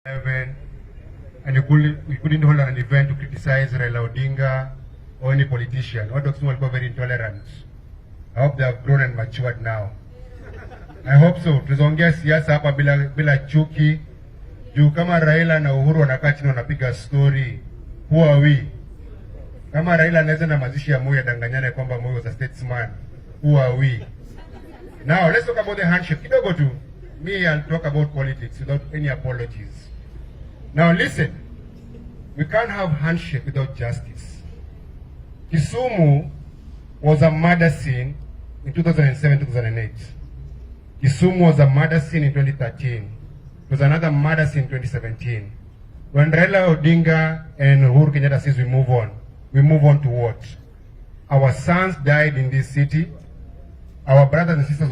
And we couldn't hold an event to criticize Raila Odinga or any politician. All those people were very intolerant. I hope they have grown and matured now. I hope so. Tuzongea siasa hapa bila chuki. Juu kama Raila na Uhuru wanakaa chini wanapiga story, who are we? Kama Raila anaweza na mazishi ya Moi adanganyane kwamba Moi was a statesman, who are we? Now let's talk about the handshake. Kidogo tu. Me, I'll talk about politics without any apologies. Now listen, we can't have handshake without justice. Kisumu was a murder scene in 2007-2008. Kisumu was a murder scene in 2013. It was another murder scene in 2017. When Raila Odinga and Uhuru Kenyatta says we move on to what? Our sons died in this city. Our brothers and sisters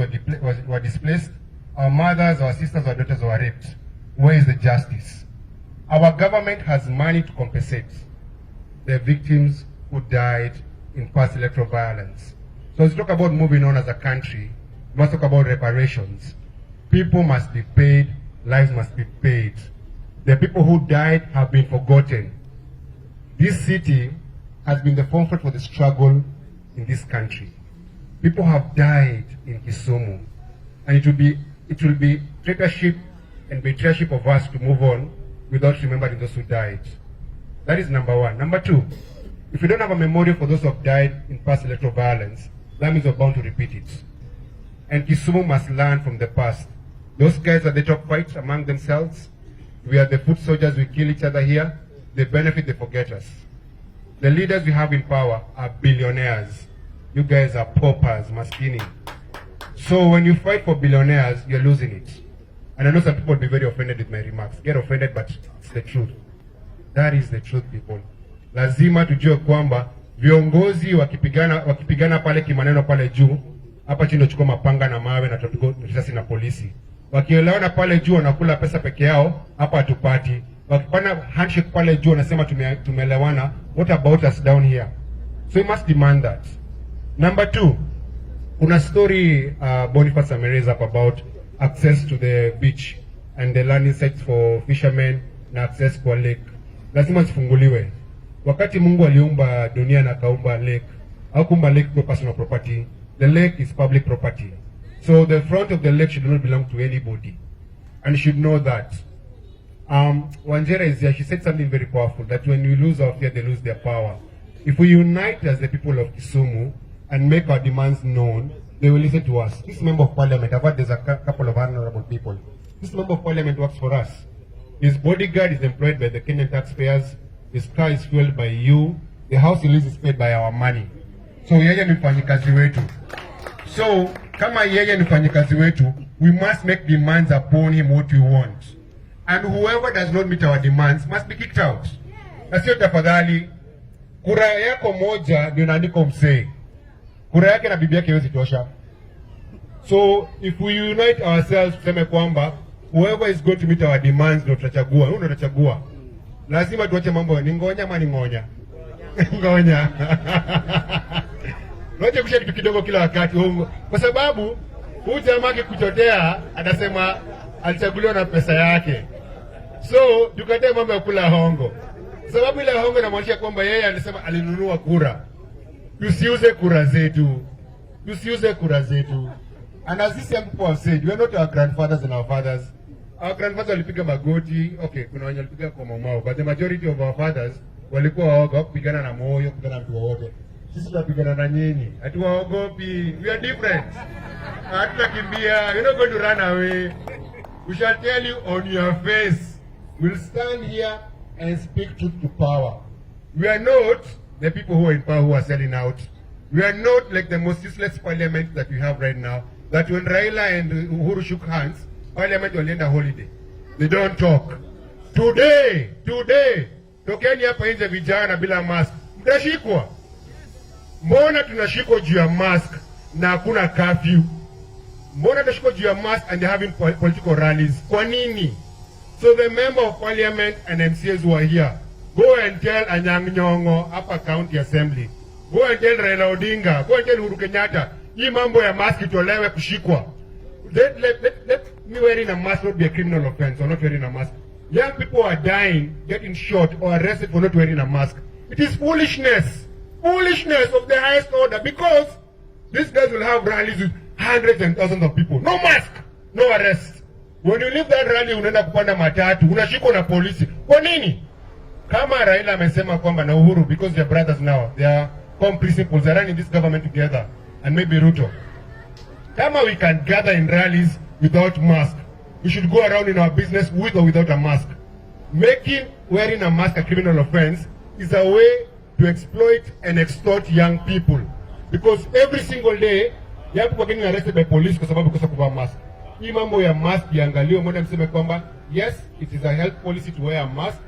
were displaced. Our mothers, our sisters, our daughters were raped. Where is the justice? Our government has money to compensate the victims who died in past electoral violence. So as we talk about moving on as a country, we must talk about reparations. People must be paid, lives must be paid. The people who died have been forgotten. This city has been the forefront for the struggle in this country. People have died in Kisumu, and it will be traitorship and betrayership of us to move on without remembering those who died. That is number one. Number two, if we don't have a memorial for those who have died in past electoral violence, that means we're bound to repeat it. And Kisumu must learn from the past. Those guys at the top fight among themselves. We are the foot soldiers, we kill each other here. They benefit, they forget us. The leaders we have in power are billionaires. You guys are paupers, maskini. So when you fight for billionaires, you're losing it. And I know some people will be very offended with my remarks. Get offended, but it's the truth. That is the truth, people. Lazima tujue kwamba viongozi wakipigana pale kimaneno pale juu, hapa chini chukua mapanga na mawe na risasi na polisi. Wakielewana pale juu wanakula pesa peke yao, hapa hatupati. Wakipana handshake pale juu wanasema tumeelewana. What about us down here? So we must demand that. Number two, kuna story Boniface amereza up about access to the beach and the landing sites for fishermen na access kwa lake. Lazima zifunguliwe. Wakati Mungu aliumba dunia na kaumba lake, hakuumba lake kwa personal property. The lake is public property. So the front of the lake should not belong to anybody. And you should know that. Wanjera is here. She said something very powerful, that when we lose our fear, they lose their power. If we unite as the people of Kisumu and make our demands known, they will listen to us. This member of parliament, I've heard there's a couple of honorable people. This member of parliament works for us. His bodyguard is employed by the Kenyan taxpayers. His car is fueled by you. The house he lives is paid by our money. So yeye ni mfanyikazi wetu. So kama yeye ni mfanyikazi wetu, we must make demands upon him what we want. And whoever does not meet our demands must be kicked out. Na sio tafadhali, kura yako moja ndio inaandika msee. Kura yake na bibi yake haiwezi tosha. So if we unite ourselves, tuseme kwamba whoever is going to meet our demands ndio tutachagua. Huyo ndio tutachagua. Lazima tuache mambo ni ngonya ama ni ngonya. Ngonya. Ngoja kusha kitu kidogo kila wakati. Kwa sababu huyu jamaa akikuchotea anasema alichaguliwa na pesa yake. So tukatae mambo ya kula hongo. Sababu ile hongo inamaanisha kwamba yeye alisema alinunua kura. Tusiuze kura zetu. Tusiuze kura zetu. And as this young people have said, we are not our grandfathers and our fathers. Our grandfathers walipiga magoti. Okay, kuna wenye walipiga kwa mamao. But the majority of our fathers walikuwa waoga kupigana na moyo, kupigana na mtu wote. Sisi tunapigana na nyinyi. Hatuwaogopi. We are different. Hatutakimbia. We're not going to run away. We shall tell you on your face. We'll stand here and speak truth to power. We are not the people who are in power who are selling out. We are not like the most useless parliament that we have right now. That when Raila and Uhuru shook hands, parliament will end a holiday. They don't talk. Today, tokeni hapa nje vijana bila mask. Mtashikwa. Mbona tunashikwa juu ya mask na hakuna curfew? Mbona tunashikwa juu ya mask and they're having political rallies? Kwa nini? So the member of parliament and MCAs who are here, go and tell Anyang' Nyong'o, Upper County Assembly. Go and tell Raila Odinga. Go and tell Uhuru Kenyatta. Hii mambo ya mask itolewe kushikwa. Let me wearing a mask not be a criminal offense or not wearing a mask. young people are dying, getting shot or arrested for not wearing a mask. It is foolishness. Foolishness of the highest order, because these guys will have rallies with hundreds and thousands of people. No mask, no arrest. When you leave that rally, unaenda kupanda matatu, unashikwa na polisi. Kwa nini? Kama Raila amesema kwamba na Uhuru, because they are brothers now, they are common principles, they are running this government together, and maybe Ruto. Kama we can gather in rallies without mask, we should go around in our business with or without a mask. Making wearing a mask a criminal offense is a way to exploit and extort young people. Because every single day, young people are getting arrested by police kwa sababu kosa kuvaa mask. Hii mambo ya mask iangaliwe, mwenda mseme kwamba, yes, it is a health policy to wear a mask,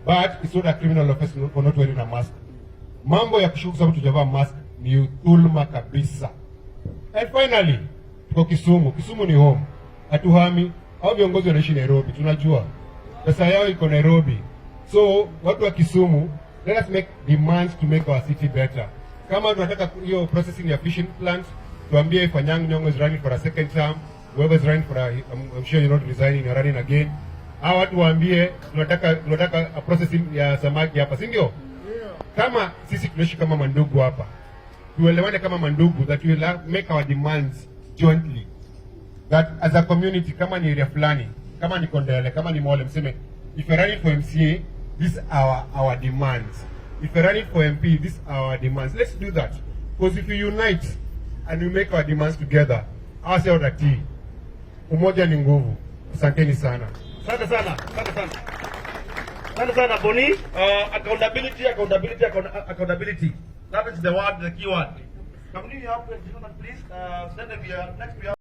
but it's not a criminal offense for not wearing a mask. Mambo ya kushuku sababu tujavaa mask ni dhulma kabisa. And finally, tuko Kisumu. Kisumu ni home. Hatuhami. Hao viongozi wanaishi Nairobi, tunajua. Pesa yao iko Nairobi. So, watu wa Kisumu, let us make demands to make our city better. Kama tunataka hiyo processing ya fishing plant, tuambie if Anyang' Nyong'o is running for a second term, whoever is running for I'm sure you're not resigning, you're running again. Hawa watu waambie tunataka a processing ya samaki hapa, si ndio? Kama sisi tunaishi kama mandugu hapa, tuelewane kama mandugu, that we will make our demands jointly. That as a community, kama ni area fulani, kama ni Kondele, kama ni Mole, mseme, if you're running for MCA, these are our demands. If you're running for MP, these are our demands. Let's do that. Because if we unite and we make our demands together, awase watati, umoja ni nguvu. Asanteni sana. Asante sana. Asante sana, Boni. Accountability. That is the word, the key word. Come you help, gentlemen, please. Then next we have